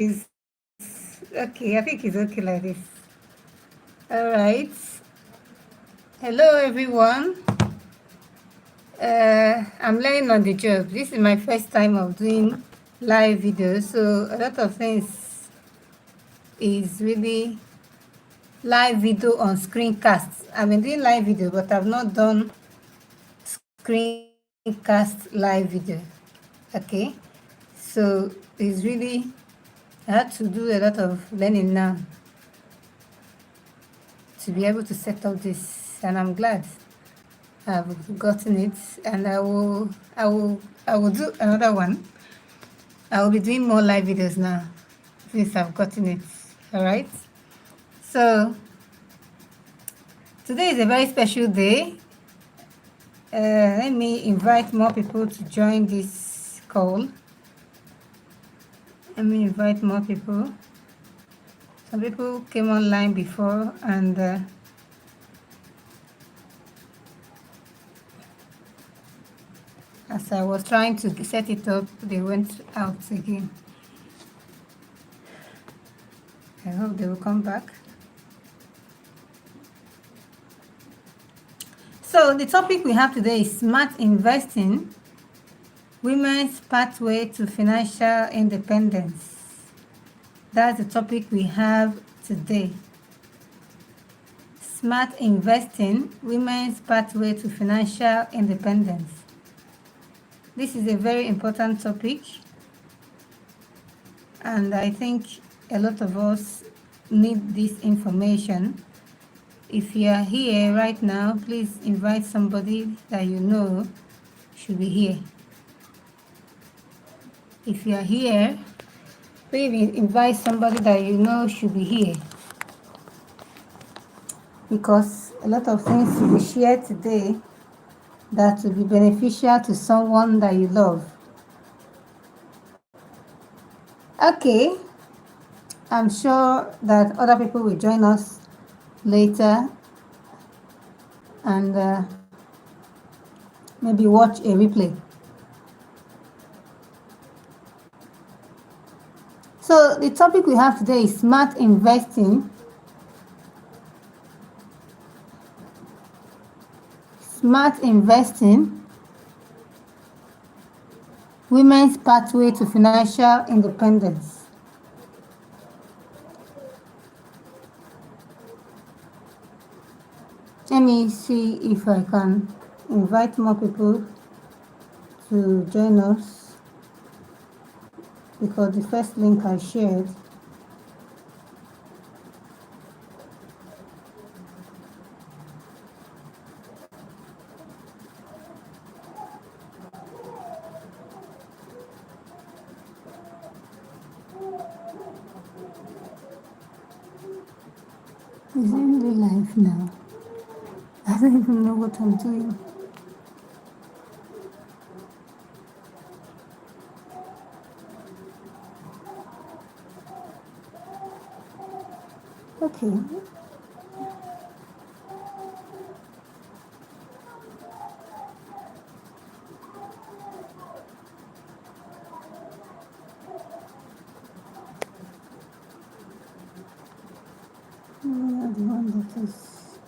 Is okay. I think it's okay like this. All right. Hello, everyone. I'm learning on the job. This is my first time of doing live videos, so a lot of things is really live video on screencasts. I've been doing live video, but I've not done screencast live video. Okay, so it's really I had to do a lot of learning now to be able to set up this, and I'm glad I've gotten it, and I will do another one. I will be doing more live videos now since I've gotten it. All right. So today is a very special day. Let me invite more people to join this call. Let me invite more people. Some people came online before, and as I was trying to set it up, they went out again. I hope they will come back. So the topic we have today is smart investing, women's pathway to financial independence. That's the topic we have today. Smart investing, women's pathway to financial independence. This is a very important topic, and I think a lot of us need this information. If you are here right now, please invite somebody that you know should be here. If you are here, please invite somebody that you know should be here, because a lot of things will be shared today that will be beneficial to someone that you love. Okay, I'm sure that other people will join us later and maybe watch a replay. So the topic we have today is smart investing. Smart investing, women's pathway to financial independence. Let me see if I can invite more people to join us, because the first link I shared is in real life now. I don't even know what I'm doing. Okay. The one that is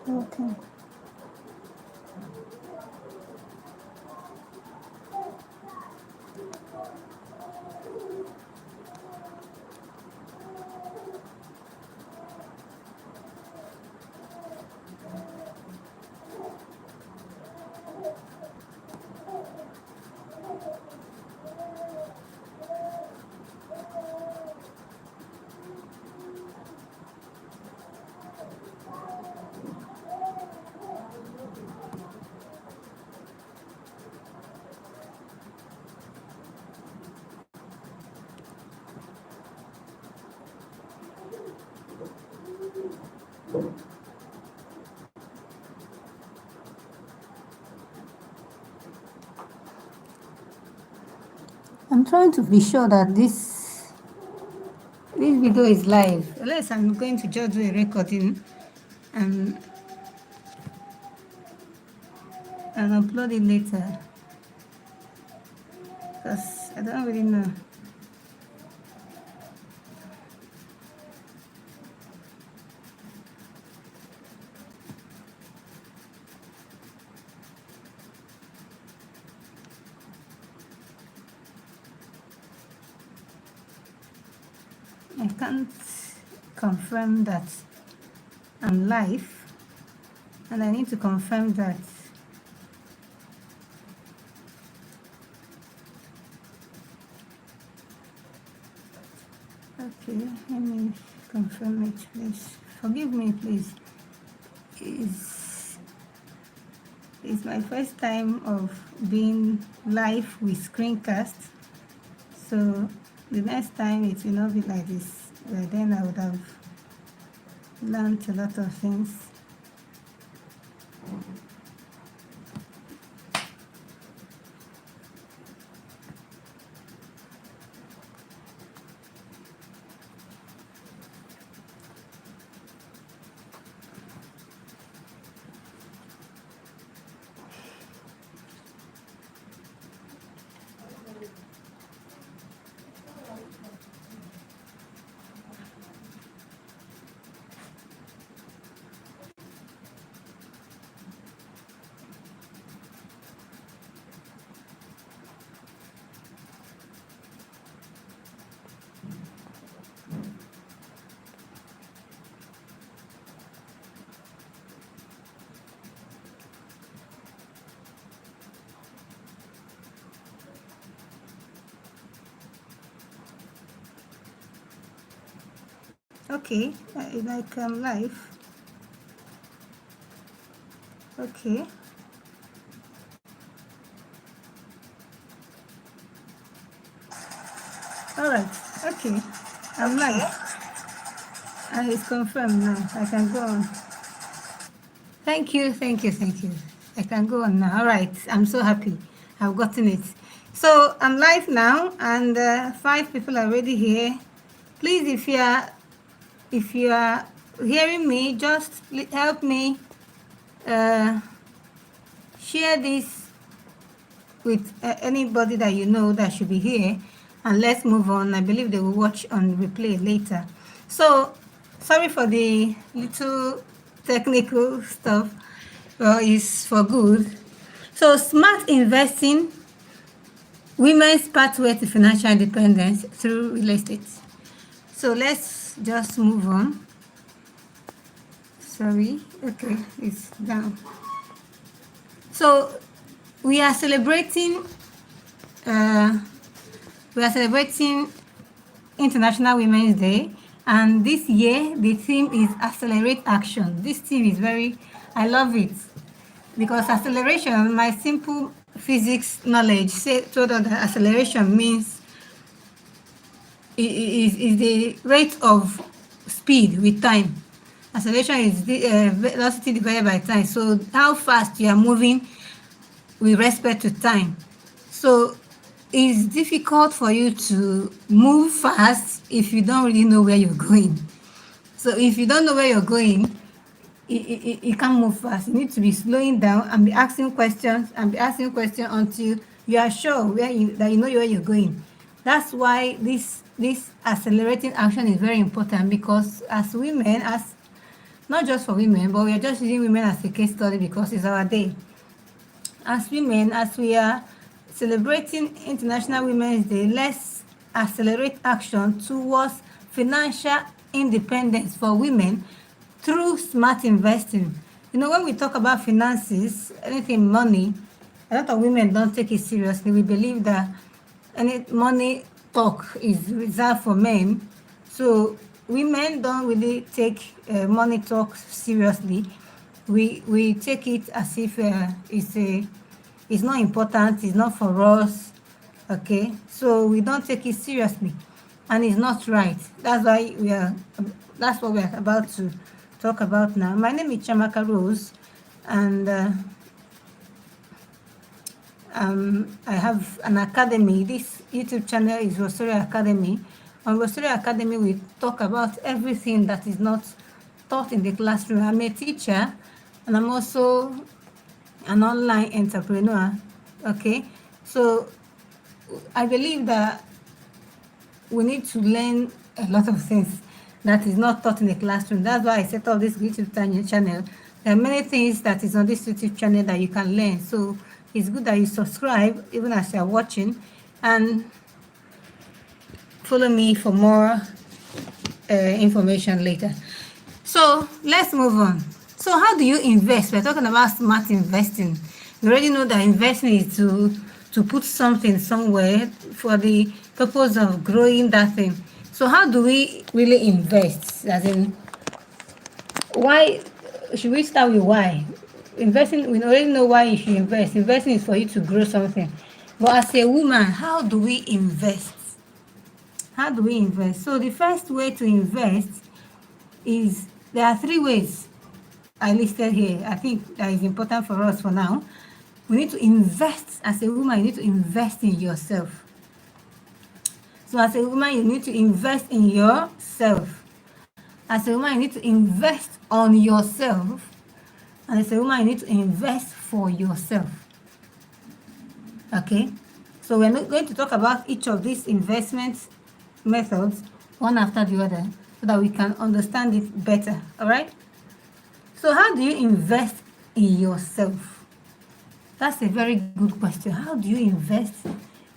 okay. I'm trying to be sure that this video is live, unless I'm going to just do a recording and upload it later, because I don't really know. I can't confirm that I'm live, and I need to confirm that. Okay, let me confirm it, please. Forgive me, please. It's my first time of being live with screencast, so the next time it will not be like this. But then I would have learned a lot of things. Okay, like I'm live. Okay. All right. Okay. I'm live. And it's confirmed now. I can go on. Thank you, thank you, thank you. I can go on now. All right. I'm so happy. I've gotten it. So I'm live now, and 5 people are already here. Please, if you are hearing me, just help me share this with anybody that you know that should be here, and let's move on. I believe they will watch on replay later. So sorry for the little technical stuff. Well, it's for good. So smart investing, women's pathway to financial independence through real estate. So let's just move on. Sorry. Okay, it's down. So we are celebrating International Women's Day, and this year the theme is accelerate action. This theme is I love it, because acceleration, my simple physics knowledge told us that acceleration means is the rate of speed with time. Acceleration is the velocity divided by time. So how fast you are moving with respect to time. So it's difficult for you to move fast if you don't really know where you're going. So if you don't know where you're going, you can't move fast. You need to be slowing down and be asking questions until you are sure that you know where you're going. That's why this accelerating action is very important, because as women, not just for women, but we are just using women as a case study because it's our day. As women, as we are celebrating International Women's Day, let's accelerate action towards financial independence for women through smart investing. You know, when we talk about finances, anything money, a lot of women don't take it seriously. We believe that any money talk is reserved for men. So women don't really take money talk seriously. We take it as if it's not important, it's not for us. Okay, so we don't take it seriously, and it's not right. That's what we are about to talk about now. My name is Chamaka Rose, and I have an academy. This YouTube channel is Rosario Academy. On Rosario Academy, we talk about everything that is not taught in the classroom. I'm a teacher, and I'm also an online entrepreneur. Okay, so I believe that we need to learn a lot of things that is not taught in the classroom. That's why I set up this YouTube channel. There are many things that is on this YouTube channel that you can learn. So it's good that you subscribe even as you are watching, and follow me for more information later. So let's move on. So how do you invest? We're talking about smart investing. You already know that investing is to put something somewhere for the purpose of growing that thing. So how do we really invest? As in, why should we start with why? Investing, we already know why you should invest. Investing is for you to grow something. But as a woman, how do we invest? How do we invest? So the first way to invest is, there are 3 ways I listed here. I think that is important for us for now. We need to invest. As a woman, you need to invest in yourself. So as a woman, you need to invest in yourself. As a woman, you need to invest on yourself. And as a woman, you need to invest for yourself. Okay? So we're not going to talk about each of these investment methods one after the other so that we can understand it better. All right? So how do you invest in yourself? That's a very good question. How do you invest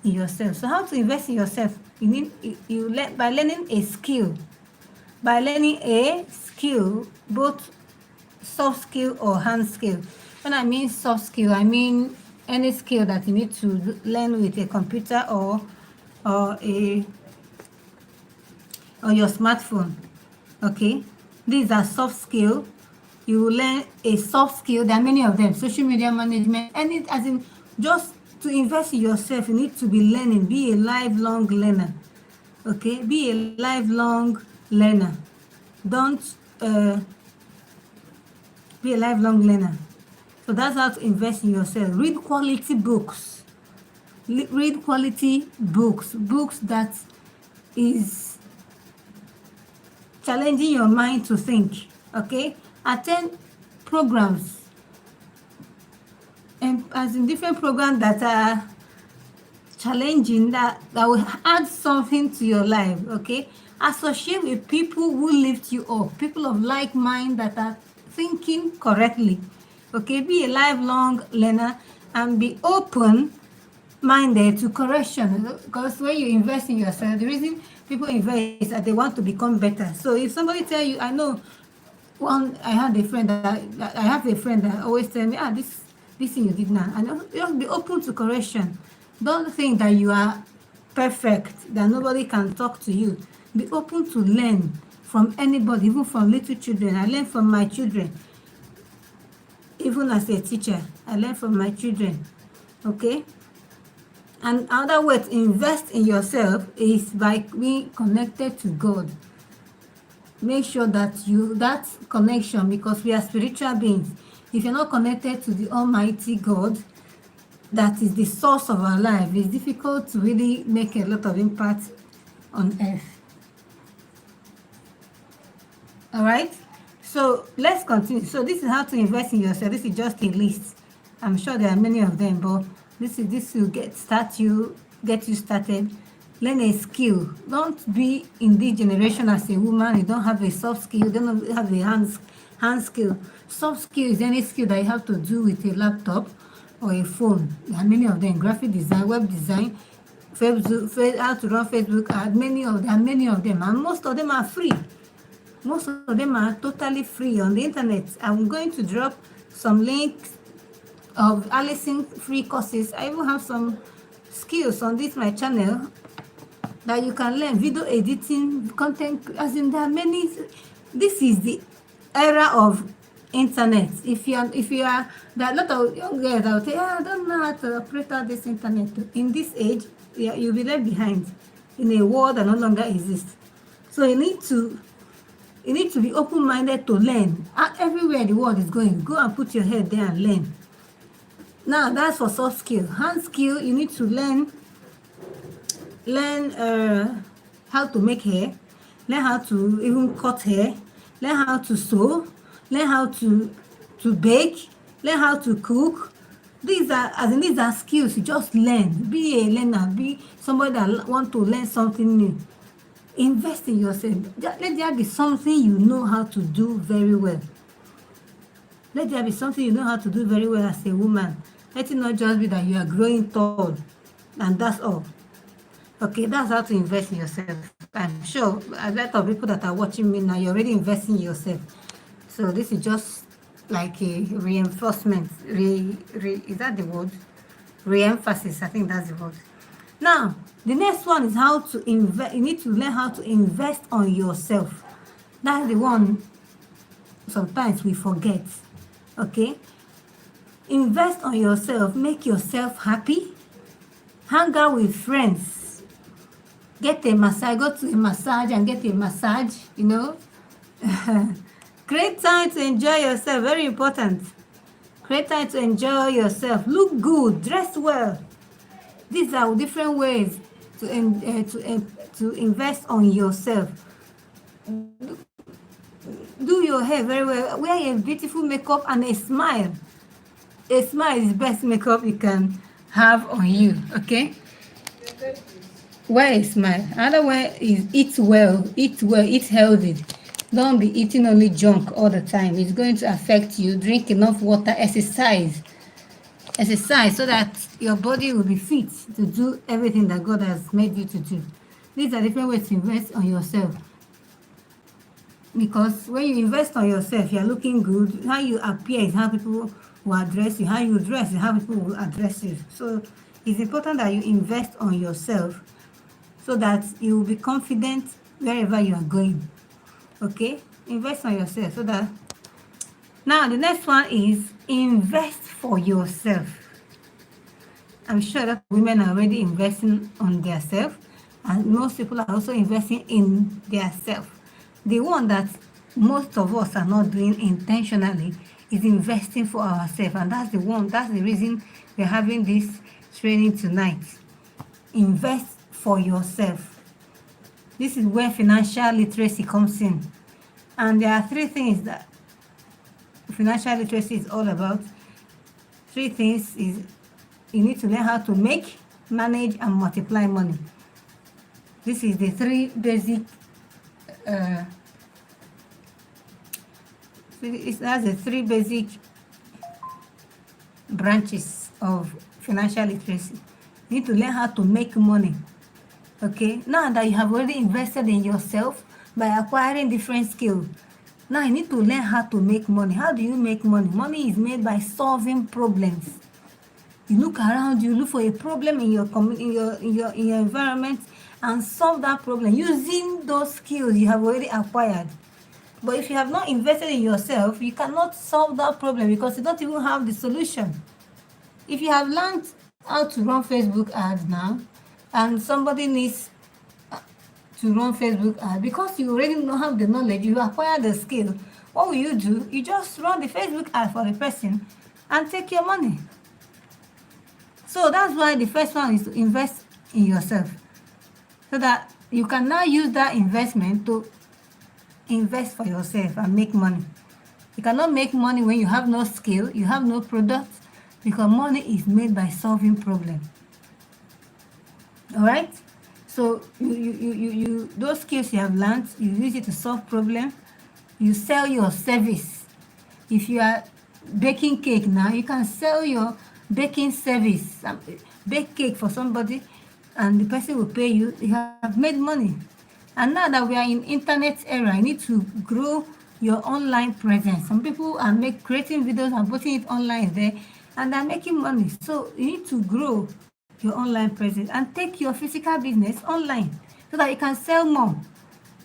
in yourself? So how to invest in yourself? You learn by learning a skill. By learning a skill, both soft skill or hard skill. When I mean soft skill, I mean any skill that you need to learn with a computer or your smartphone. Okay, these are soft skill. You will learn a soft skill. There are many of them. Social media management, as in just to invest in yourself, you need to be learning. Be a lifelong learner. Okay, be a lifelong learner. Don't be a lifelong learner. So that's how to invest in yourself. Read quality books. Read quality books. Books that is challenging your mind to think. Okay, attend programs, and as in different programs that are challenging, that will add something to your life. Okay, associate with people who lift you up, people of like mind that are thinking correctly. Okay, be a lifelong learner and be open minded to correction, because when you invest in yourself, the reason people invest is that they want to become better. So if somebody tell you, I know I have a friend that always tell me, this thing you did now, and just be open to correction. Don't think that you are perfect, that nobody can talk to you. Be open to learn from anybody, even from little children. I learn from my children. Even as a teacher, I learn from my children. Okay? And another way to invest in yourself is by being connected to God. Make sure that that connection, because we are spiritual beings. If you're not connected to the Almighty God, that is the source of our life, it's difficult to really make a lot of impact on earth. All right? So let's continue. So this is how to invest in yourself. This is just a list. I'm sure there are many of them, but this will get you started. Learn a skill. Don't be in this generation as a woman. You don't have a soft skill. You don't have a hand skill. Soft skill is any skill that you have to do with a laptop or a phone. There are many of them. Graphic design, web design, Facebook, how to run Facebook. There are many of them, and most of them are free. Most of them are totally free on the internet. I'm going to drop some links of Allison free courses. I even have some skills on my channel that you can learn. Video editing, content, as in there are many. This is the era of internet. If you are, there are a lot of young girls that will say, I don't know how to operate all this internet. In this age, you'll be left behind in a world that no longer exists. So you need to be open-minded to learn. Everywhere the world is going, go and put your head there and learn. Now that's for soft skill. Hand skill, you need to learn how to make hair, learn how to even cut hair, learn how to sew, learn how to bake, learn how to cook. These are skills. You just learn. Be a learner. Be somebody that want to learn something new. Invest in yourself. Let there be something you know how to do very well. Let there be something you know how to do very well as a woman. Let it not just be that you are growing tall and that's all. Okay, that's how to invest in yourself. I'm sure a lot of people that are watching me now, you're already investing in yourself. So this is just like a reinforcement. Is that the word? Re-emphasis. I think that's the word. Now, the next one is how to invest. You need to learn how to invest on yourself. That's the one sometimes we forget. Okay? Invest on yourself. Make yourself happy. Hang out with friends. Get a massage. Go to a massage and get a massage, you know. Create time to enjoy yourself. Very important. Create time to enjoy yourself. Look good. Dress well. These are different ways to invest on yourself. Do your hair very well. Wear a beautiful makeup and a smile. A smile is the best makeup you can have on you. Okay? Wear a smile. Another way is eat well, eat healthy. Don't be eating only junk all the time. It's going to affect you. Drink enough water, exercise so that your body will be fit to do everything that God has made you to do. These are different ways to invest on yourself. Because when you invest on yourself, you're looking good. How you appear is how people will address you. How you dress is how people will address you. So it's important that you invest on yourself so that you will be confident wherever you are going. Okay? Invest on yourself so that... Now, the next one is invest for yourself. I'm sure that women are already investing on themselves, and most people are also investing in themselves. The one that most of us are not doing intentionally is investing for ourselves, and that's the reason we're having this training tonight. Invest for yourself. This is where financial literacy comes in. And there are 3 things that financial literacy is all about. 3 things is you need to learn how to make, manage, and multiply money. This is the 3 basic that's the 3 basic branches of financial literacy. You need to learn how to make money. Okay, now that you have already invested in yourself by acquiring different skills, now you need to learn how to make money. How do you make money? Money is made by solving problems. You look around, you look for a problem in your environment and solve that problem using those skills you have already acquired. But if you have not invested in yourself, you cannot solve that problem because you don't even have the solution. If you have learned how to run Facebook ads now, and somebody needs to run Facebook ads, because you already don't have the knowledge, you acquire the skill, what will you do? You just run the Facebook ad for the person and take your money. So that's why the first one is to invest in yourself, so that you can now use that investment to invest for yourself and make money. You cannot make money when you have no skill, you have no product, because money is made by solving problems. All right? So you those skills you have learned, you use it to solve problems. You sell your service. If you are baking cake now, you can sell your baking service. Bake cake for somebody, and the person will pay you. You have made money. And now that we are in internet era, you need to grow your online presence. Some people are creating videos and putting it online there, and they're making money. So you need to grow your online presence and take your physical business online so that you can sell more.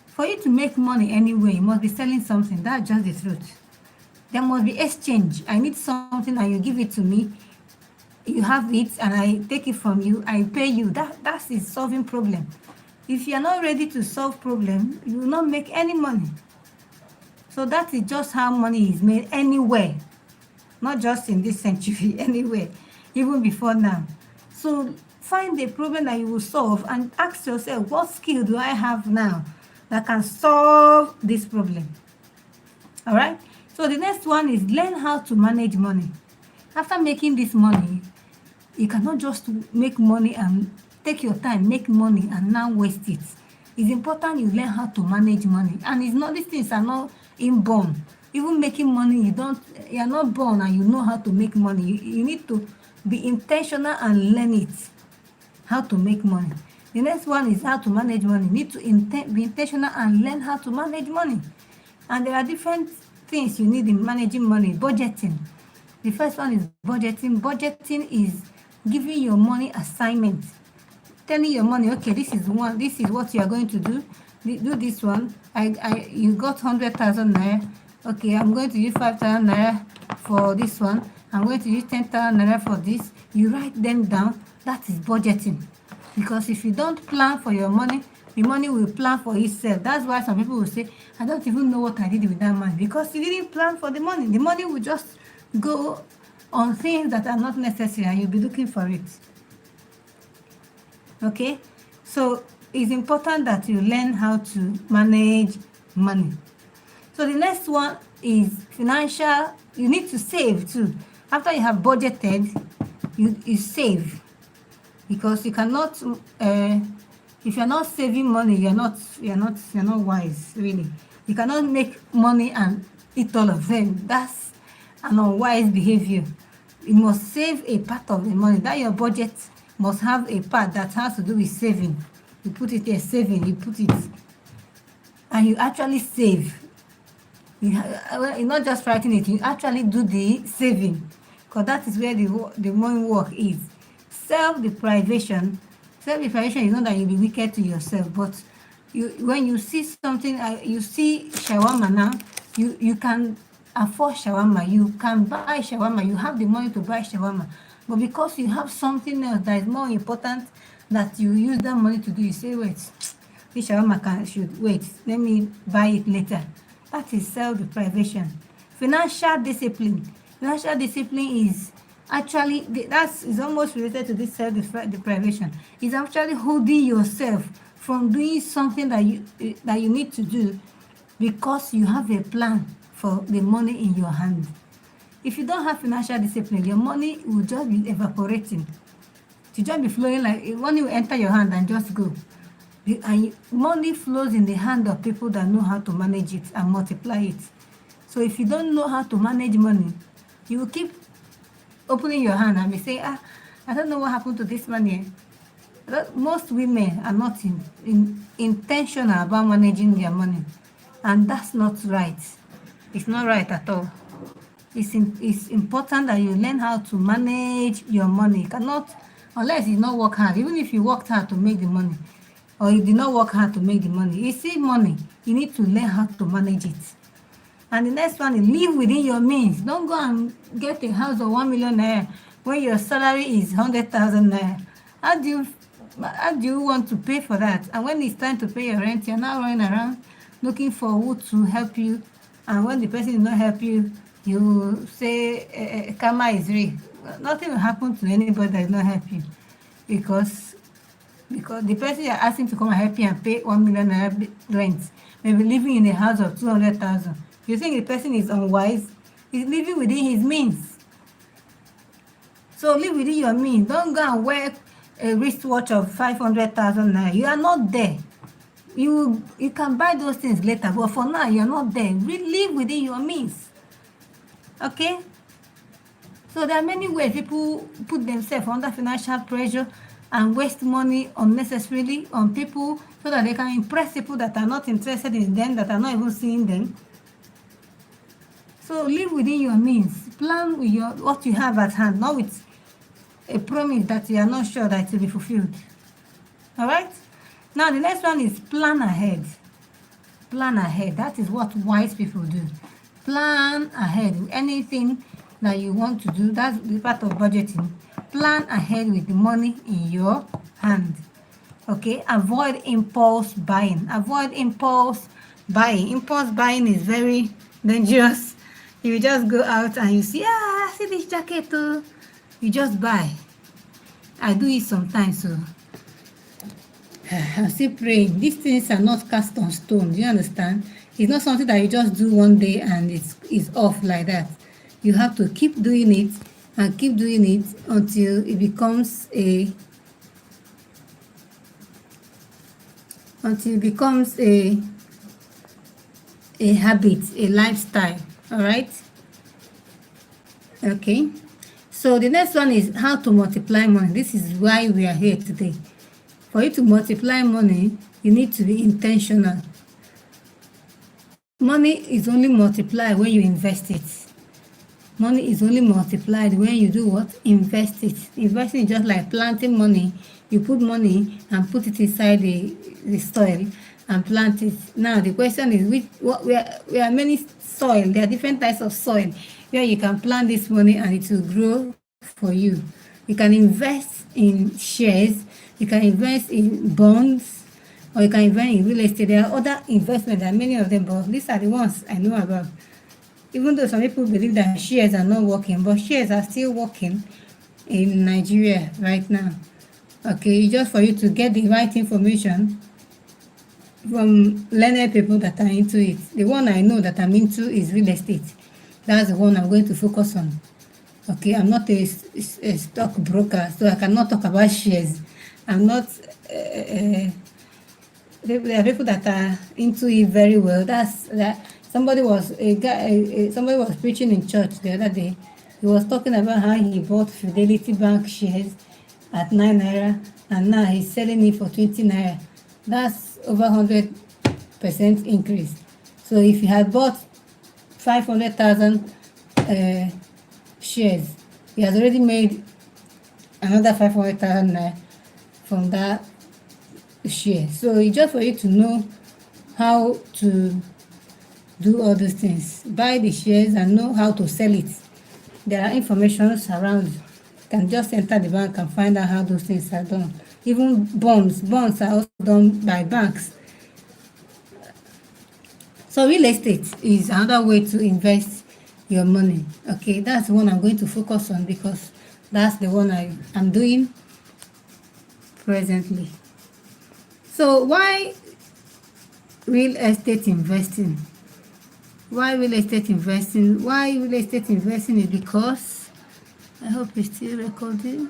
For you to make money anyway, you must be selling something. That's just the truth. There must be exchange. I need something and you give it to me. You have it and I take it from you. I pay you. That is solving problem. If you are not ready to solve problem, you will not make any money. So that is just how money is made anywhere. Not just in this century, anywhere. Even before now. So find the problem that you will solve and ask yourself, what skill do I have now that can solve this problem? All right? So the next one is learn how to manage money. After making this money, you cannot just make money and take your time, make money and now waste it. It's important you learn how to manage money. And it's not, these things are not inborn. Even making money, you are not born and you know how to make money. You need to be intentional and learn it, how to make money. The next one is how to manage money. You need to be intentional and learn how to manage money. And there are different things you need in managing money. Budgeting. The first one is budgeting. Budgeting is giving your money assignment. Telling your money, okay, this is what you are going to do. Do this one. You got 100,000 naira. Okay, I'm going to use 5,000 naira for this one. I'm going to use 10,000 naira for this. You write them down. That is budgeting. Because if you don't plan for your money, the money will plan for itself. That's why some people will say, I don't even know what I did with that money. Because you didn't plan for the money. The money will just go on things that are not necessary and you'll be looking for it. Okay? So it's important that you learn how to manage money. So the next one is financial. You need to save too. After you have budgeted, you save. Because you cannot, if you're not saving money, you're not wise, really. You cannot make money and eat all of them. That's an unwise behavior. You must save a part of the money. That your budget must have a part that has to do with saving. You put it there, saving, you put it, and you actually save. You're not just writing it, you actually do the saving, because that is where the money work is. Self-deprivation is not that you'll be wicked to yourself, but when you see something, you see shawarma now, you can afford shawarma, you can buy shawarma, you have the money to buy shawarma, but because you have something else that is more important that you use that money to do, you say, wait, this shawarma should wait, let me buy it later. That is self-deprivation. Financial discipline is actually, is almost related to this self-deprivation. It's actually holding yourself from doing something that you need to do because you have a plan for the money in your hand. If you don't have financial discipline, your money will just be evaporating. It will just be flowing, like money will enter your hand and just go. And money flows in the hand of people that know how to manage it and multiply it. So if you don't know how to manage money, you will keep opening your hand and be saying, I don't know what happened to this money. Most women are not intentional about managing their money, and that's not right. It's not right at all. It's important that you learn how to manage your money. You cannot, unless you not work hard. Even if you worked hard to make the money, or you did not work hard to make the money, you see money, you need to learn how to manage it. And the next one is live within your means. Don't go and get a house of 1 million naira when your salary is 100,000 naira. How do you want to pay for that? And when it's time to pay your rent, you're now running around looking for who to help you. And when the person will not help you, you say karma is real. Nothing will happen to anybody that will not help you, because the person you're asking to come and help you and pay 1 million naira rent may be living in a house of 200,000. You think the person is unwise? He's living within his means. So live within your means. Don't go and wear a wristwatch of 500,000 naira. You are not there. You can buy those things later, but for now you're not there. Live within your means. Okay? So there are many ways people put themselves under financial pressure and waste money unnecessarily on people so that they can impress people that are not interested in them, that are not even seeing them. So live within your means. Plan with what you have at hand, not with a promise that you are not sure that it will be fulfilled. All right? Now the next one is plan ahead. Plan ahead. That is what wise people do. Plan ahead. Anything that you want to do, that's the part of budgeting. Plan ahead with the money in your hand. Okay? Avoid impulse buying. Avoid impulse buying. Impulse buying is very dangerous. You just go out and you see, see this jacket too. You just buy. I do it sometimes, so I'm still praying. These things are not cast on stone. Do you understand? It's not something that you just do one day and it's off like that. You have to keep doing it and keep doing it until it becomes a habit, a lifestyle. All right? Okay. So the next one is how to multiply money. This is why we are here today. For you to multiply money, you need to be intentional. Money is only multiplied when you invest it. Money is only multiplied when you do what? Invest it. Investing is just like planting money. You put money and put it inside the soil and plant it. Now the question is, where are many soil. There are different types of soil where you can plant this money and it will grow for you. You can invest in shares. You can invest in bonds, or you can invest in real estate. There are other investments, there are many of them, but these are the ones I know about. Even though some people believe that shares are not working, but shares are still working in Nigeria right now. Okay, just for you to get the right information from learned people that are into it. The one I know that I'm into is real estate. That's the one I'm going to focus on. Okay, I'm not a stockbroker, so I cannot talk about shares. I'm not. There are people that are into it very well. Somebody was preaching in church the other day. He was talking about how he bought Fidelity Bank shares at 9 naira, and now he's selling it for 20 naira. That's over 100% increase. So if you had bought 500,000 shares, he has already made another 500,000 from that share. So it's just for you to know how to do all those things. Buy the shares and know how to sell it. There are informations around. You can just enter the bank and find out how those things are done. Even bonds are also done by banks. So real estate is another way to invest your money. Okay, that's the one I'm going to focus on because that's the one I'm doing presently. So why real estate investing? Why real estate investing? Why real estate investing is because, I hope it's still recording.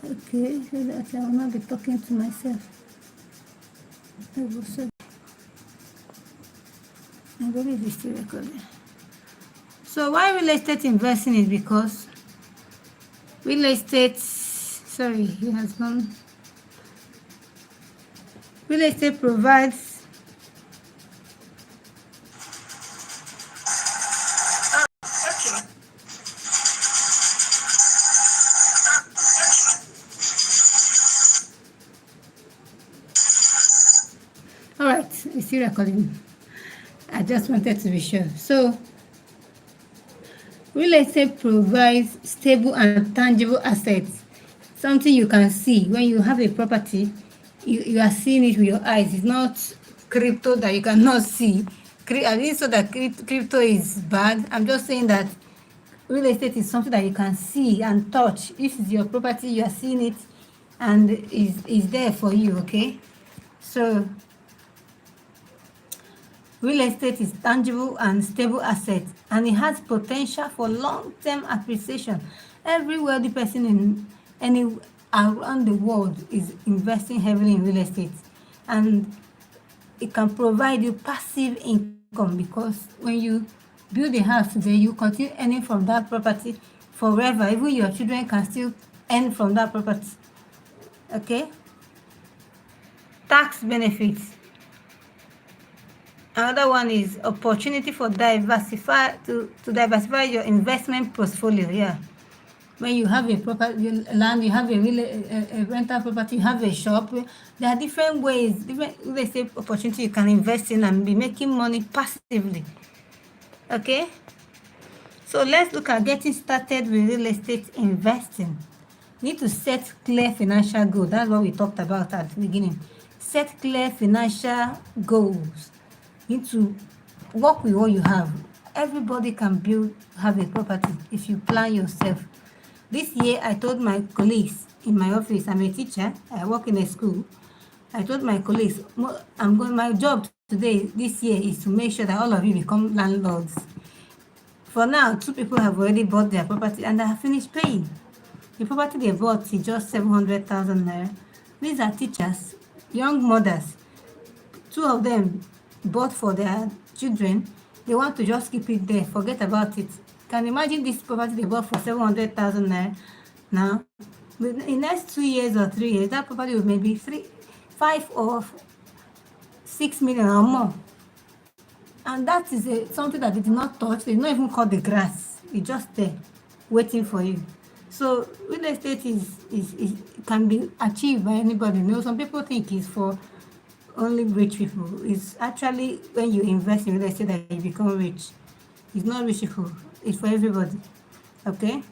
Okay, so that I will not be talking to myself. I believe it's still recording. So why real estate investing is because real estate, sorry, he has gone. Real estate provides all right, it's still recording. I just wanted to be sure. So real estate provides stable and tangible assets, something you can see. When you have a property, you are seeing it with your eyes. It's not crypto that you cannot see. I didn't say that crypto is bad. I'm just saying that real estate is something that you can see and touch. This is your property, you are seeing it, and is there for you. Okay, so real estate is tangible and stable asset, and it has potential for long-term appreciation. Every wealthy person in any around the world is investing heavily in real estate, and it can provide you passive income because when you build a house today, you continue earning from that property forever. Even your children can still earn from that property. Okay? Tax benefits. Another one is opportunity for diversify your investment portfolio. Yeah. When you have a property land, you have a rental property, you have a shop, there are different ways, different real estate opportunity you can invest in and be making money passively. Okay? So let's look at getting started with real estate investing. You need to set clear financial goals. That's what we talked about at the beginning. Set clear financial goals. You need to work with what you have. Everybody can have a property if you plan yourself. This year, I told my colleagues in my office, I'm a teacher, I work in a school. I told my colleagues, my job today, this year, is to make sure that all of you become landlords. For now, 2 people have already bought their property and they have finished paying. The property they bought is just 700,000 naira. These are teachers, young mothers. 2 of them bought for their children. They want to just keep it there, forget about it. Can you imagine this property they bought for 700,000 naira? Now, in the next 2 years or 3 years, that property will maybe 5 or 6 million or more. And that is something that they did not touch. They did not even cut the grass. It's just there, waiting for you. So real estate is can be achieved by anybody. You know, some people think it's for only rich people. It's actually when you invest in real estate that you become rich. It's not rich people. It's for everybody. Okay.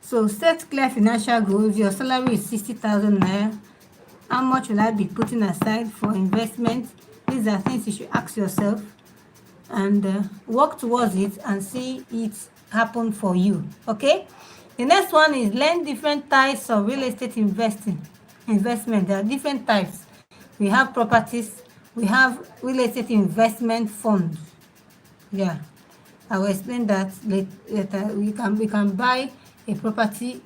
So set clear financial goals. Your salary is 60,000 naira. How much will I be putting aside for investment? These are things you should ask yourself, and work towards it and see it happen for you. Okay. The next one is learn different types of real estate investment. There are different types. We have properties. We have real estate investment funds. Yeah, I will explain that later. We can buy a property,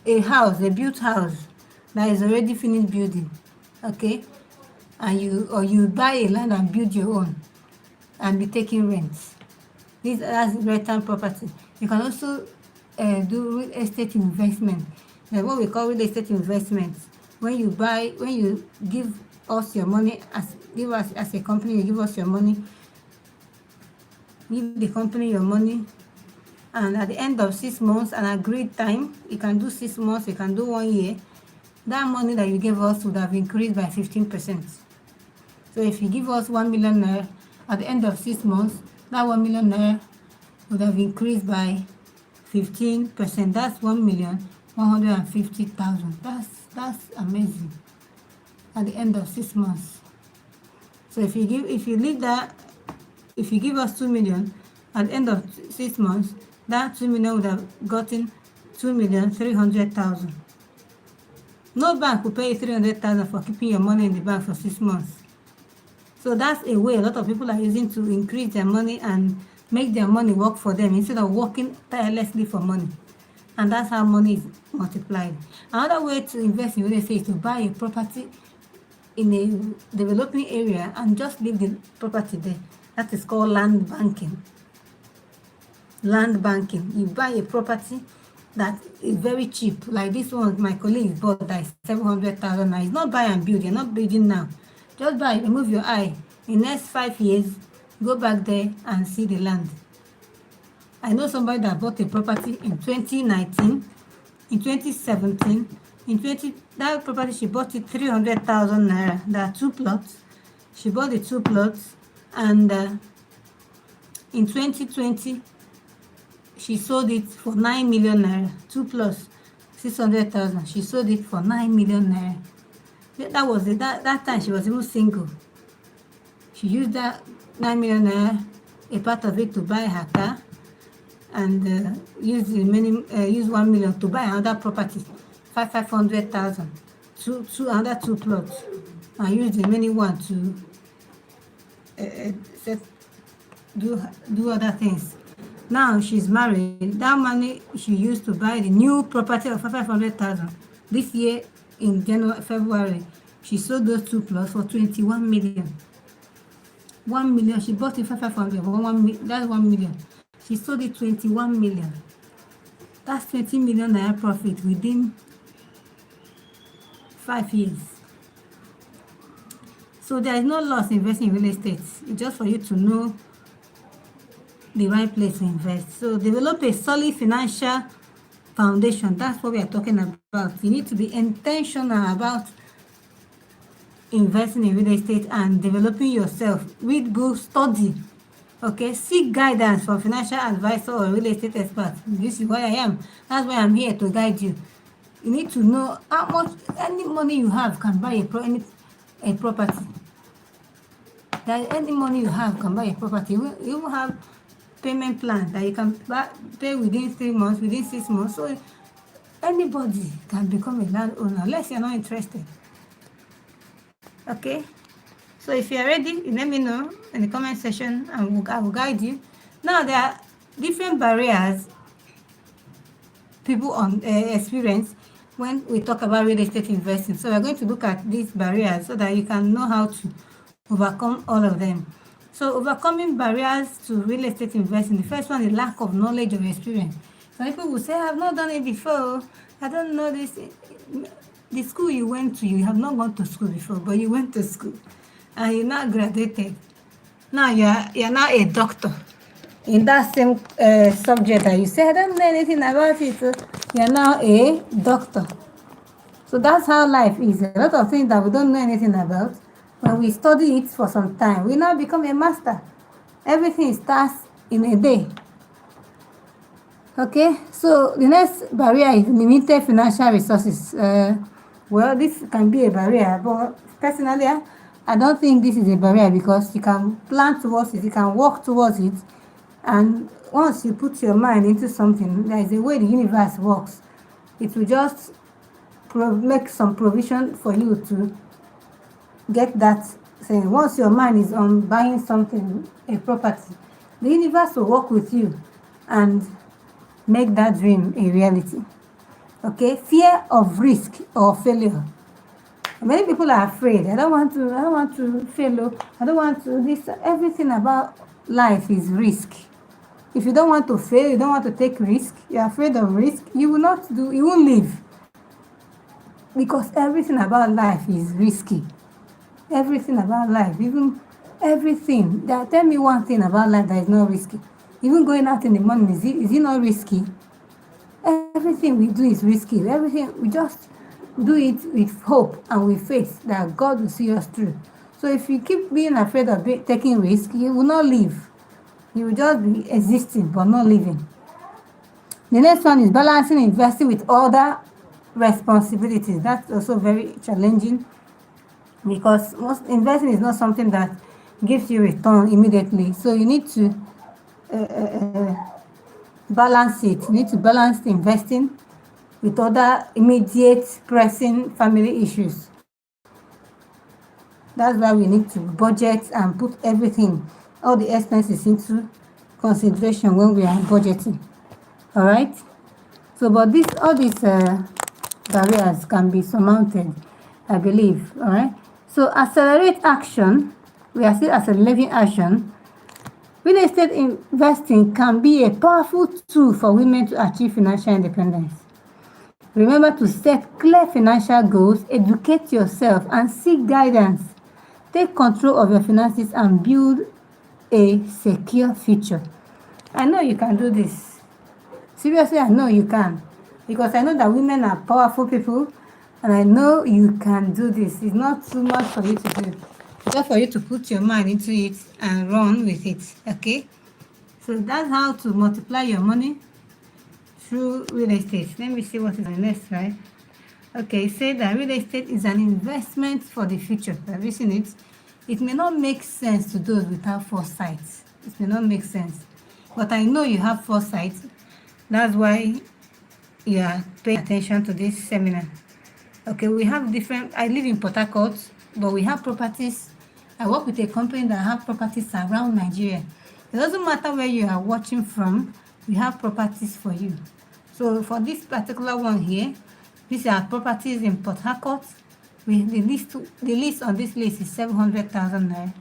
a house, a built house that is already finished building. Okay, and you buy a land and build your own and be taking rents. That's rental property. You can also do real estate investment. Like what we call real estate investments. When you give us your money, give us as a company, you give us your money, give the company your money, and at the end of 6 months, an agreed time, you can do 6 months, you can do 1 year, that money that you gave us would have increased by 15%. So if you give us 1 million naira, at the end of 6 months, that 1 million naira would have increased by 15%. That's 1,150,000. That's amazing. At the end of 6 months. So if you give us 2 million, at the end of 6 months, that 2 million would have gotten 2,300,000. No bank will pay you 300,000 for keeping your money in the bank for 6 months. So that's a way a lot of people are using to increase their money and make their money work for them instead of working tirelessly for money. And that's how money is multiplied. Another way to invest in real estate is to buy a property in a developing area and just leave the property there. That is called land banking. Land banking. You buy a property that is very cheap. Like this one, my colleague bought that is 700,000. Now it's not buy and build. You're not building now. Just buy, remove your eye. In the next 5 years, go back there and see the land. I know somebody that bought a property in 2019, in 2017, that property she bought it 300,000 naira. There are 2 plots. She bought the 2 plots, and in 2020, she sold it for 9 million naira. 2 plus 600,000. She sold it for 9 million naira. That was it. That time she was even single. She used that 9 million naira, a part of it to buy her car, and use 1 million to buy another property, 500,000, another 2 plots, and use the remaining one to do other things. Now she's married. That money she used to buy the new property of 500,000. This year in February, she sold those 2 plots for 21 million. 1 million. She bought it for 500. That's 1 million. She sold it 21 million. That's 20 million naira profit within 5 years. So there is no loss investing in real estate. It's just for you to know the right place to invest. So develop a solid financial foundation. That's what we are talking about. You need to be intentional about investing in real estate and developing yourself. Read books, study. Okay, seek guidance from financial advisor or real estate expert. This is why I am. That's why I'm here to guide you. You need to know how much any money you have can buy a property. That any money you have can buy a property. You will have payment plan that you can pay within 3 months, within 6 months. So anybody can become a landowner unless you're not interested. Okay. So if you are ready, you let me know in the comment section, and I will guide you. Now there are different barriers people experience when we talk about real estate investing. So we're going to look at these barriers so that you can know how to overcome all of them. So overcoming barriers to real estate investing. The first one is lack of knowledge or experience. Some people will say, I've not done it before. I don't know this. The school you went to, you have not gone to school before, but you went to school and you now graduated. Now you're now a doctor in that same subject that you say, I don't know anything about it. So you're now a doctor. So that's how life is. A lot of things that we don't know anything about, when we study it for some time, we now become a master. Everything starts in a day. Okay, so the next barrier is limited financial resources. Well, this can be a barrier, but personally, I don't think this is a barrier, because you can plan towards it, you can work towards it, and once you put your mind into something, there is a way the universe works. It will just make some provision for you to get that thing. Once your mind is on buying something, a property, the universe will work with you and make that dream a reality. Okay, fear of risk or failure. Many people are afraid. I don't want to fail. I don't want to this. Everything about life is risk. If you don't want to fail, you don't want to take risk, you're afraid of risk, you won't live. Because everything about life is risky. Everything about life, even everything. Tell me one thing about life that is not risky. Even going out in the morning, is it not risky? Everything we do is risky. Everything, we just do it with hope and with faith that God will see us through. So if you keep being afraid of taking risk, you will not live. You will just be existing but not living. The next one is balancing investing with other responsibilities. That's also very challenging, because most investing is not something that gives you return immediately. So you need to balance it. You need to balance the investing with other immediate pressing family issues. That's why we need to budget and put everything, all the expenses, into consideration when we are budgeting. All right. So, but all these barriers can be surmounted, I believe. All right. So, accelerate action. We are still accelerating action. Real estate investing can be a powerful tool for women to achieve financial independence. Remember to set clear financial goals, educate yourself, and seek guidance. Take control of your finances and build a secure future. I know you can do this. Seriously, I know you can. Because I know that women are powerful people, and I know you can do this. It's not too much for you to do. Just for you to put your mind into it and run with it. Okay? So that's how to multiply your money through real estate. Let me see what is on the next slide. Okay, say that real estate is an investment for the future. Have you seen it? It may not make sense to those without foresight. It may not make sense. But I know you have foresight. That's why you are paying attention to this seminar. Okay, we have I live in Port Harcourt, but we have properties. I work with a company that have properties around Nigeria. It doesn't matter where you are watching from, we have properties for you. So for this particular one here, these are properties in Port Harcourt. The list on this list is 700,000 naira.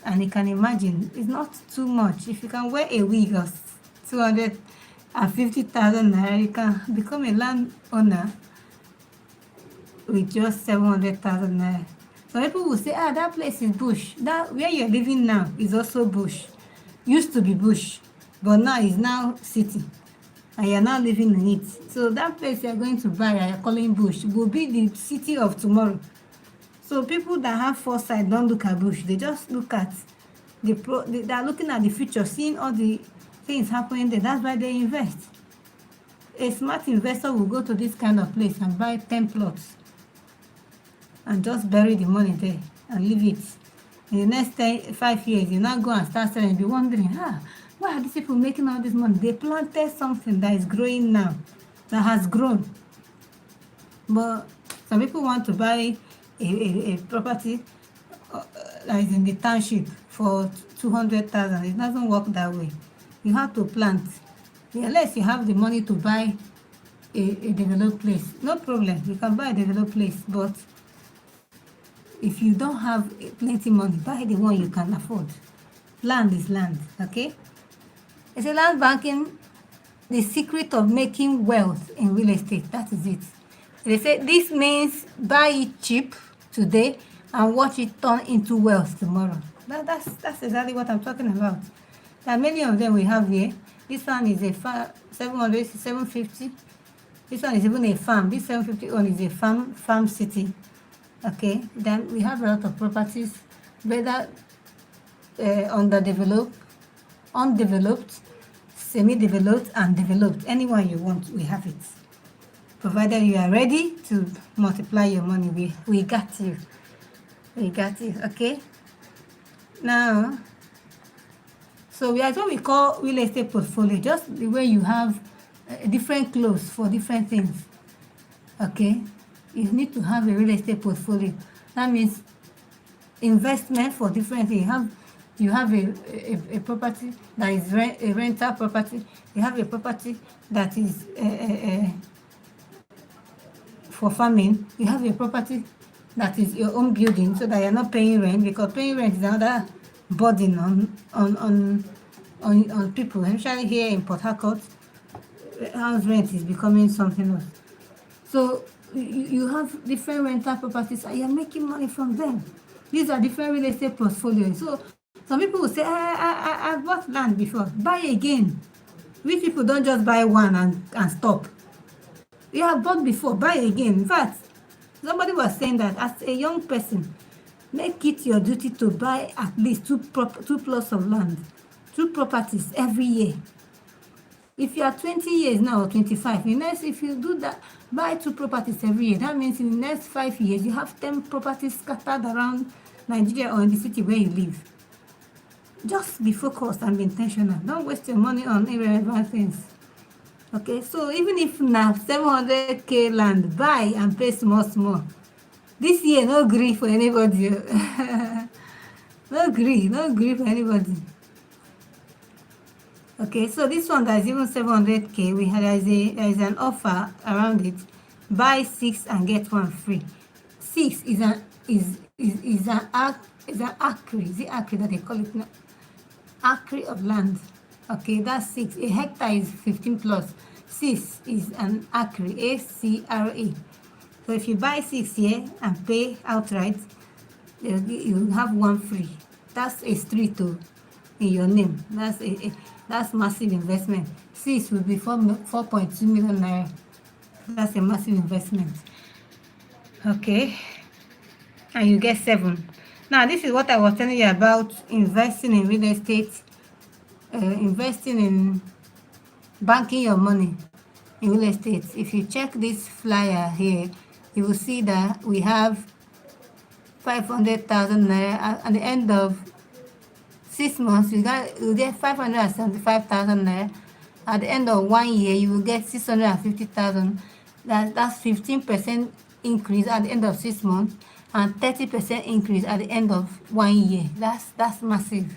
And you can imagine, it's not too much. If you can wear a wig of 250,000 naira, you can become a landowner with just 700,000 naira. So people will say, that place is bush. That where you're living now is also bush. Used to be bush, but now is now city. And you're now living in it. So that place you're going to buy, you're calling bush, will be the city of tomorrow. So people that have foresight don't look at bush. They just look at they are looking at the future, seeing all the things happening there. That's why they invest. A smart investor will go to this kind of place and buy 10 plots and just bury the money there and leave it. In the next 5 years, you now go and start selling and be wondering, why are these people making all this money? They planted something that is growing now, that has grown. But some people want to buy a property that is in the township for 200,000. It doesn't work that way. You have to plant. Unless you have the money to buy a developed place, no problem. You can buy a developed place, but if you don't have plenty money, buy the one you can afford. Land is land, okay? It's a land banking the secret of making wealth in real estate. That is it. They say this means buy it cheap today and watch it turn into wealth tomorrow. That's exactly what I'm talking about. There are many of them we have here. This one is a 700, 750. This one is even a farm. This 750 one is a farm city. Okay, then we have a lot of properties, whether underdeveloped, undeveloped, semi-developed, and developed. Anyone you want, we have it. Provided you are ready to multiply your money, we got you. We got you, okay? Now, so we have what we call real estate portfolio, just the way you have different clothes for different things, okay? You need to have a real estate portfolio. That means investment for different things. You have a property that is a rental property. You have a property that is for farming. You have a property that is your own building, so that you're not paying rent, because paying rent is another burden on people, especially here in Port Harcourt. House rent is becoming something else. So you have different rental properties and you're making money from them. These are different real estate portfolios. So some people will say, I bought land before. Buy again. Rich people don't just buy one and stop. You have bought before, buy again. In fact, somebody was saying that as a young person, make it your duty to buy at least two plots of land, 2 properties every year. If you are 20 years now or 25, if you do that, buy 2 properties every year. That means in the next 5 years, you have 10 properties scattered around Nigeria or in the city where you live. Just be focused and be intentional. Don't waste your money on irrelevant things. Okay, so even if now 700k land, buy and pay small. This year, no grief for anybody. no grief for anybody. Okay, so this one that is even 700k, there is an offer around it. Buy 6 and get 1 free. 6 is an acre. Is it acre that they call it now? Acre of land. Okay, that's 6. A hectare is 15 plus. 6 is an acre. ACRA. So if you buy 6 here and pay outright, you have 1 free. That's a street in your name. That's massive investment. 6 will be 4.2 million naira. That's a massive investment. Okay, and you get 7. Now this is what I was telling you about investing in real estate, investing in banking your money in real estate. If you check this flyer here, you will see that we have 500,000 naira at the end of 6 months. You get 575,000 naira. At the end of 1 year, you will get 650,000. That's 15% increase at the end of 6 months and 30% increase at the end of 1 year. That's massive.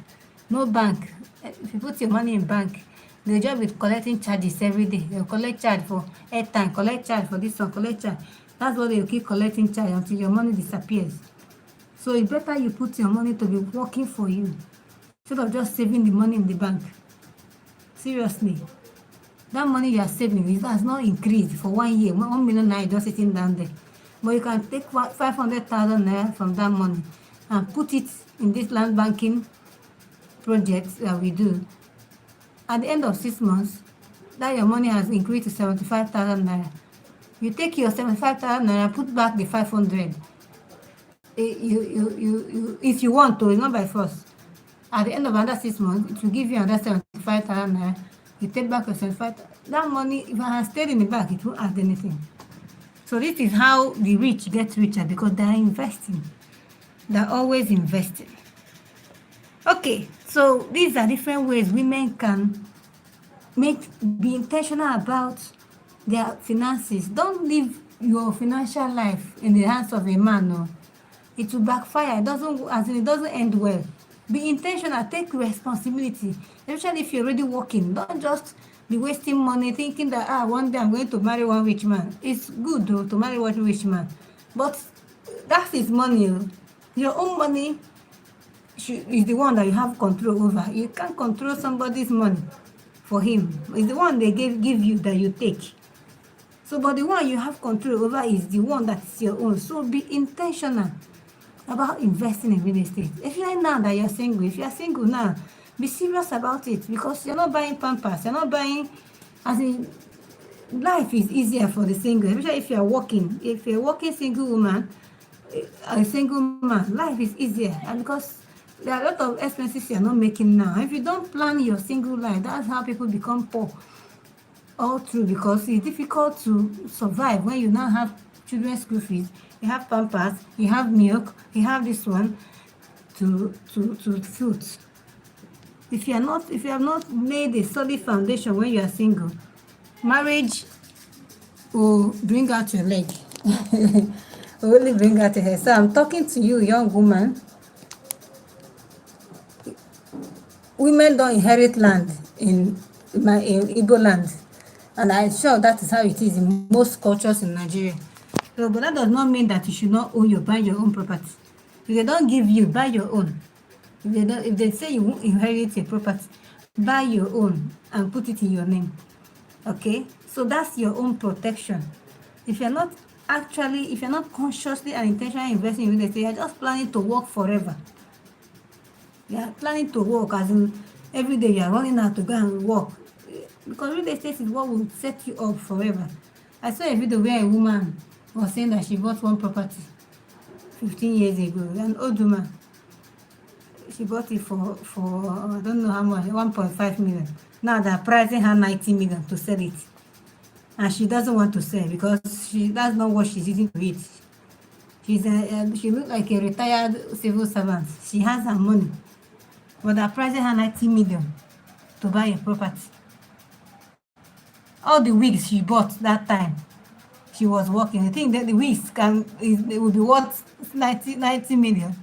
No bank. If you put your money in bank, they just be collecting charges every day. They'll collect charge for airtime, collect charge for this one, collect charge. That's what they'll keep collecting charge until your money disappears. So it's better you put your money to be working for you instead of just saving the money in the bank. Seriously. That money you are saving has not increased for 1 year. 1 million naira just sitting down there. But you can take 500,000 naira from that money and put it in this land banking project that we do. At the end of 6 months, that your money has increased to 75,000 naira. You take your 75,000 naira, put back the 500. If you want to, it's not by force. At the end of another 6 months, it will give you another 75,000 naira. You take back your 75,000. That money, if it has stayed in the bank, it won't add anything. So this is how the rich get richer, because they are investing. They are always investing. Okay, so these are different ways women can be intentional about their finances. Don't leave your financial life in the hands of a man. No, it will backfire. It doesn't end well. Be intentional. Take responsibility. Especially if you're already working. Don't just be wasting money thinking that one day I'm going to marry one rich man. It's good though to marry one rich man, but that's his money. Your own money is the one that you have control over. You can't control somebody's money for him. It's the one they give you that you take. So, but the one you have control over is the one that is your own. So be intentional about investing in real estate. Especially now that you're single. If you're single now, be serious about it, because you're not buying pampers. You're not buying, as in, life is easier for the single, especially if you're working. If you're a working single woman, a single man, life is easier. And because there are a lot of expenses you're not making now. If you don't plan your single life, that's how people become poor all through, because it's difficult to survive when you now have children's school fees, you have pampers, you have milk, you have this one to food. If you have not made a solid foundation when you are single, marriage will bring out your leg. Will really bring out your head. So I'm talking to you, young woman. Women don't inherit land in Igbo land, and I'm sure that is how it is in most cultures in Nigeria. So, but that does not mean that you should not buy your own property. If they don't give you, buy your own. If they say you won't inherit a property, buy your own and put it in your name. Okay, so that's your own protection. If you're not consciously and intentionally investing in real estate, you're just planning to work forever. You're planning to work, as in every day you're running out to go and work, because real estate is what will set you up forever. I saw a video where a woman was saying that she bought one property 15 years ago, an old woman. She bought it for I don't know how much, 1.5 million. Now they're pricing her 90 million to sell it, and she doesn't want to sell because that's not what she's using to eat. She looks like a retired civil servant. She has her money, but they're pricing her 90 million to buy a property. All the wigs she bought that time she was working, I think that the wigs will be worth 90 million.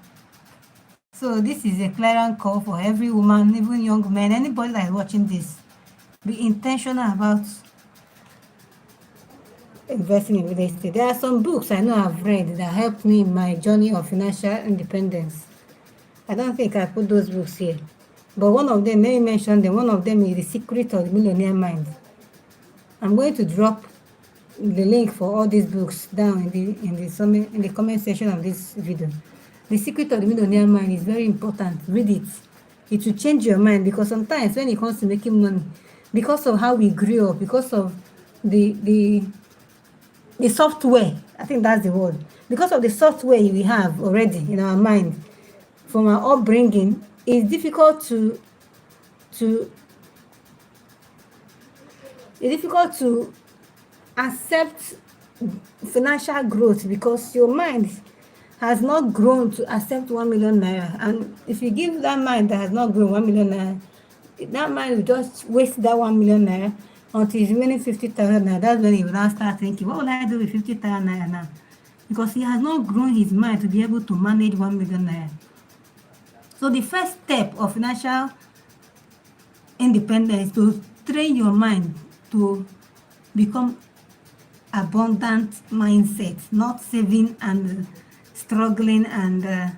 So this is a clarion call for every woman, even young men, anybody that is watching this. Be intentional about investing in real estate. There are some books I know I've read that helped me in my journey of financial independence. I don't think I put those books here, but one of them, let me mention them. One of them is The Secret of the Millionaire Mind. I'm going to drop the link for all these books down in the comment section of this video. The Secret of the Millionaire Mind is very important. Read it. It will change your mind, because sometimes when it comes to making money, because of how we grew up, because of the software, I think that's the word, because of the software we have already in our mind from our upbringing, it's difficult to accept financial growth, because your mind has not grown to accept 1 million naira. And if you give that mind that has not grown 1 million naira, that mind will just waste that 1 million naira until it's remaining 50,000 naira. That's when he will now start thinking, what will I do with 50,000 naira now? Because he has not grown his mind to be able to manage 1 million naira. So the first step of financial independence is to train your mind to become abundant mindset, not saving and struggling and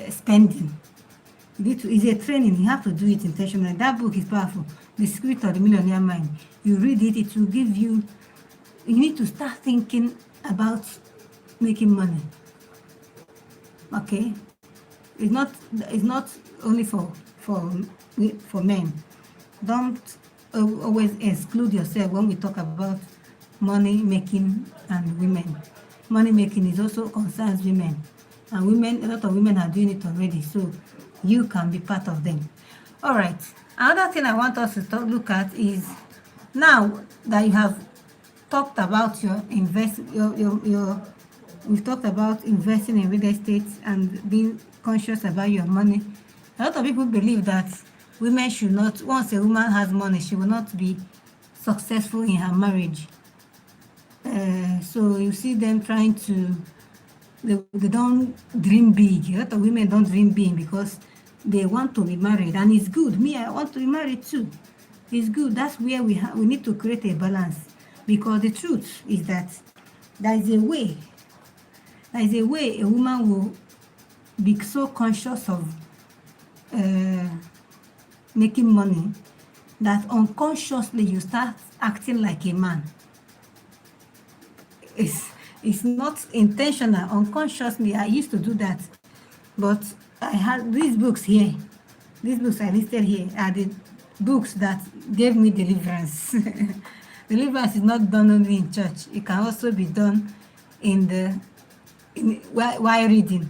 spending. It's a training. You have to do it intentionally. That book is powerful. The Secret of the Millionaire Mind. You read it, it will give you. You need to start thinking about making money. Okay, it's not only for men. Don't always exclude yourself when we talk about money making and women. Money making is also concerns women, and a lot of women are doing it already, so you can be part of them. All right, another thing I want us to look at is, now that you have talked about we've talked about investing in real estate and being conscious about your money. A lot of people believe that women should not, once a woman has money, she will not be successful in her marriage. So you see them trying to, they don't dream big. A lot of women don't dream big because they want to be married, and it's good. Me, I want to be married too. It's good. That's where we need to create a balance, because the truth is that there is a way a woman will be so conscious of making money that unconsciously you start acting like a man. It's not intentional. Unconsciously, I used to do that. But I had these books here. These books I listed here are the books that gave me deliverance. Deliverance is not done only in church. It can also be done while reading.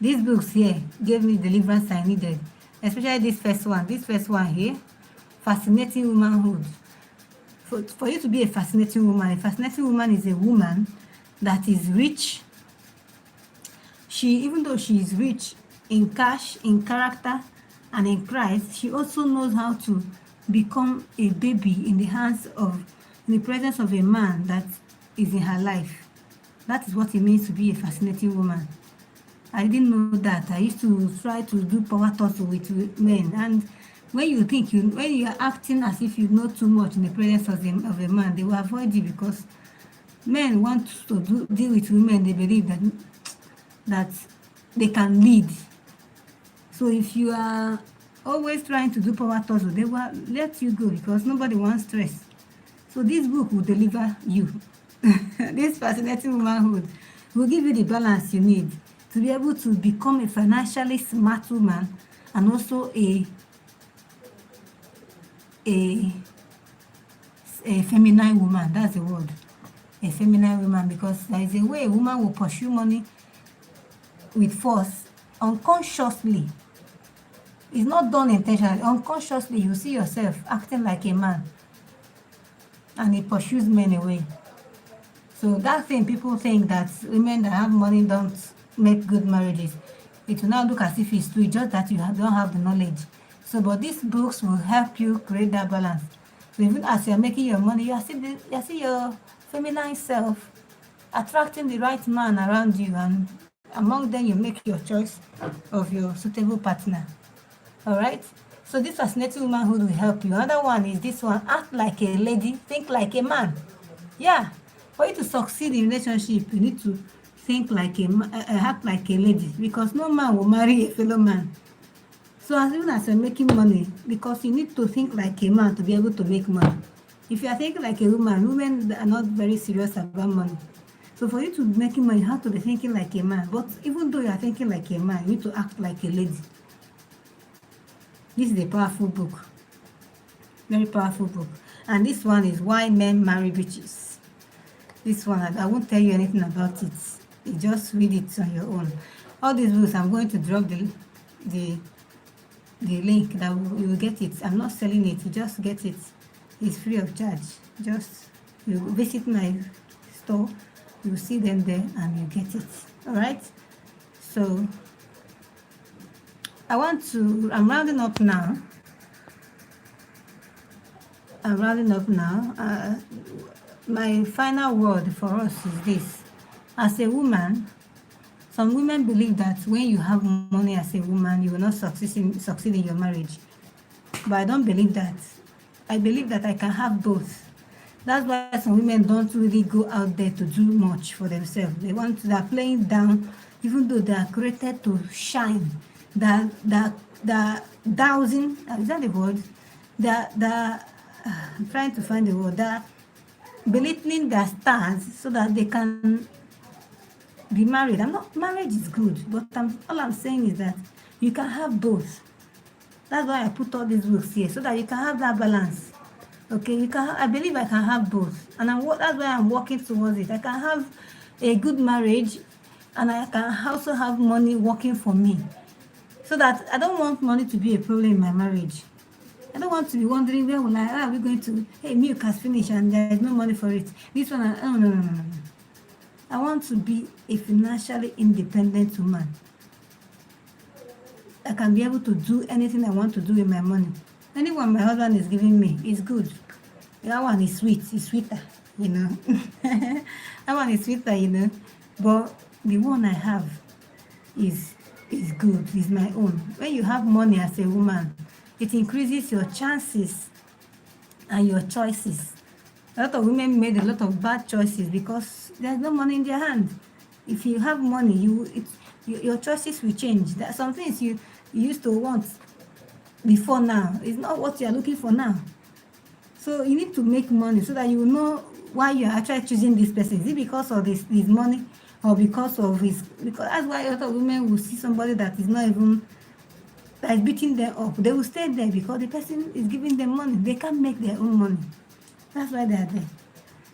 These books here gave me deliverance I needed, especially this first one. This first one here, Fascinating Womanhood. For you to be a fascinating woman is a woman that is rich. Even though she is rich in cash, in character, and in Christ, she also knows how to become a baby in the presence of a man that is in her life. That is what it means to be a fascinating woman. I didn't know that. I used to try to do power tussle with men, and when you are acting as if you know too much in the presence of a man, they will avoid you, because men want to deal with women they believe that they can lead. So if you are always trying to do power tussle, they will let you go, because nobody wants stress. So this book will deliver you. This Fascinating Womanhood will give you the balance you need to be able to become a financially smart woman, and also a feminine woman. That's the word. A feminine woman, because there is a way a woman will pursue money with force unconsciously. It's not done intentionally. Unconsciously, you see yourself acting like a man, and it pursues men away. So that thing, people think that women that have money don't make good marriages. It will now look as if it's true, just that you don't have the knowledge. So, but these books will help you create that balance. So even as you're making your money, you see your feminine self attracting the right man around you, and among them you make your choice of your suitable partner. All right? So this Fascinating Womanhood will help you. Another one is this one: act like a lady, think like a man. Yeah. For you to succeed in relationship, you need to think like act like a lady, because no man will marry a fellow man. So as soon as you're making money, because you need to think like a man to be able to make money. If you are thinking like a woman, women are not very serious about money. So for you to be making money, you have to be thinking like a man. But even though you are thinking like a man, you need to act like a lady. This is a powerful book. Very powerful book. And this one is Why Men Marry Bitches. This one, I won't tell you anything about it. You just read it on your own. All these books, I'm going to drop the link that you will get it. I'm not selling it. You just get it. It's free of charge. Just you visit my store, you will see them there, and you get it. All right. So I'm rounding up now. My final word for us is this: as a woman, some women believe that when you have money as a woman, you will not succeed in your marriage. But I don't believe that. I believe that I can have both. That's why some women don't really go out there to do much for themselves. They're playing down, even though they are created to shine. The dowsing, is that the word? I'm trying to find the word. They're belittling their stars so that they can be married. Marriage is good, but all I'm saying is that you can have both. That's why I put all these books here, so that you can have that balance. Okay, I believe I can have both, and that's why I'm working towards it. I can have a good marriage, and I can also have money working for me, so that I don't want money to be a problem in my marriage. I don't want to be wondering where are we going to. Hey, milk has finished and there is no money for it. This one, no. I want to be a financially independent woman. I can be able to do anything I want to do with my money. Anyone my husband is giving me is good. That one is sweet. It's sweeter, you know. That one is sweeter, you know. But the one I have is good. Is my own. When you have money as a woman, it increases your chances and your choices. A lot of women made a lot of bad choices because there's no money in their hand. If you have money, your choices will change. There are some things you used to want before now. It's not what you are looking for now. So you need to make money so that you know why you are actually choosing this person. Is it because of his money, or because of his, because that's why a lot of women will see somebody that is not even, that is beating them up. They will stay there because the person is giving them money. They can't make their own money. That's why they are there.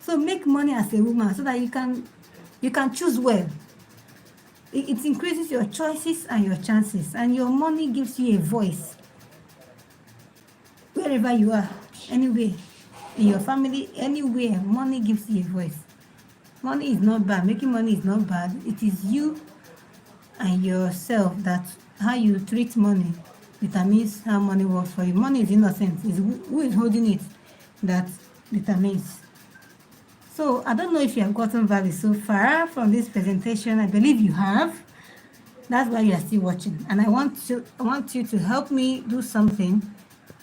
So make money as a woman so that you can choose well. It increases your choices and your chances, and your money gives you a voice wherever you are, anywhere, in your family, anywhere. Money gives you a voice. Money is not bad. Making money is not bad. It is you and yourself that how you treat money determines how money works for you. Money is innocent. It's who is holding it that determines. So I don't know if you have gotten value so far from this presentation. I believe you have. That's why you are still watching. And I want you to help me do something.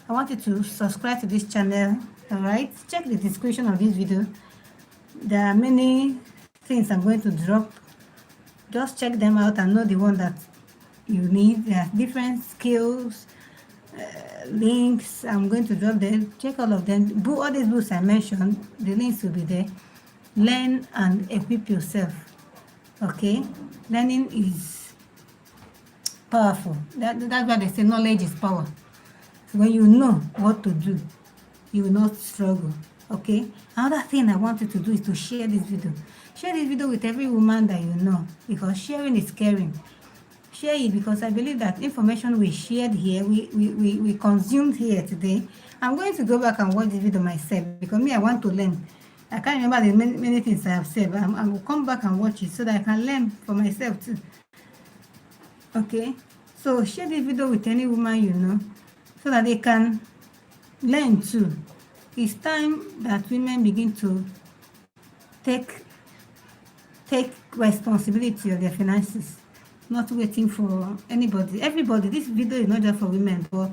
I want you to subscribe to this channel. All right, check the description of this video. There are many things I'm going to drop. Just check them out and know the one that you need. There are different skills, links. I'm going to drop them. Check all of them. All these books I mentioned, the links will be there. Learn and equip yourself. Okay, learning is powerful. That's why they say knowledge is power. So when you know what to do, you will not struggle. Okay, another thing I want you to do is to share this video. Share this video with every woman that you know, because sharing is caring. Share it, because I believe that information we shared here, we consumed here today. I'm going to go back and watch this video myself, because me, I want to learn. I can't remember the many things I have said, but I will come back and watch it so that I can learn for myself too. Okay, so share this video with any woman you know so that they can learn too. It's time that women begin to take responsibility of their finances, not waiting for anybody. Everybody, this video is not just for women, but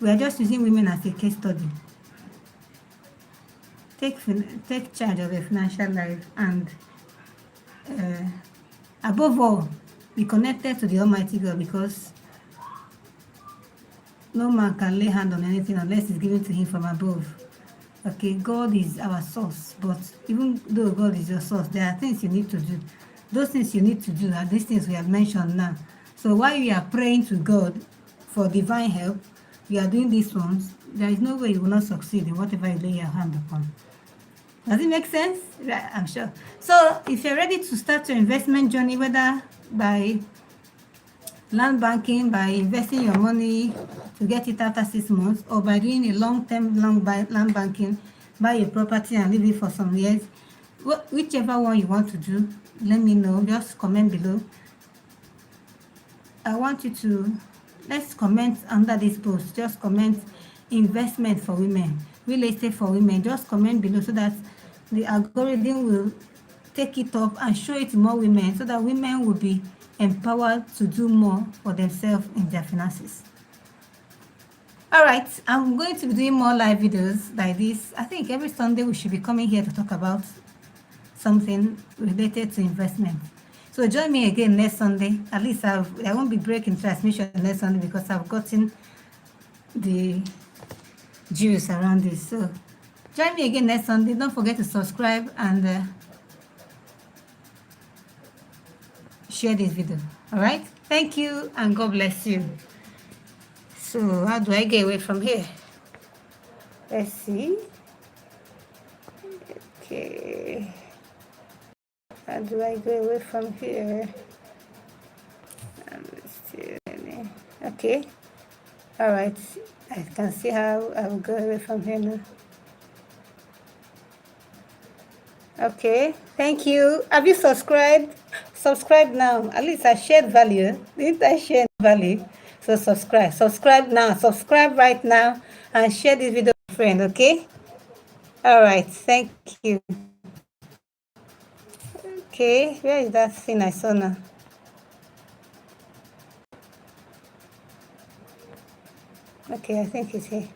we are just using women as a case study. Take charge of your financial life, and above all, be connected to the Almighty God, because no man can lay hand on anything unless it's given to him from above. Okay, God is our source, but even though God is your source, there are things you need to do. Those things you need to do are these things we have mentioned now. So while you are praying to God for divine help, you are doing these ones, there is no way you will not succeed in whatever you lay your hand upon. Does it make sense? Right, I'm sure. So if you're ready to start your investment journey, whether by land banking, by investing your money to get it after 6 months, or by doing a long-term land banking, buy a property and leave it for some years, whichever one you want to do, let me know. Just comment below. I want you to, let's comment under this post. Just comment investment for women, real estate for women. Just comment below so that the algorithm will take it up and show it to more women, so that women will be empowered to do more for themselves in their finances. All right, I'm going to be doing more live videos like this. I think every Sunday we should be coming here to talk about something related to investment. So join me again next Sunday. At least I won't be breaking transmission next Sunday, because I've gotten the juice around this. So join me again next Sunday. Don't forget to subscribe and share this video. All right, thank you and God bless you. So how do I get away from here? Let's see. Okay, how do I go away from here? Okay, all right, I can see how I will go away from here now. Okay, thank you. Have you subscribed? Subscribe now. At least I shared value. Didn't I share value? So subscribe now. Subscribe right now and share this video with a friend. Okay, all right, thank you. Okay, where is that thing I saw now? Okay, I think it's here.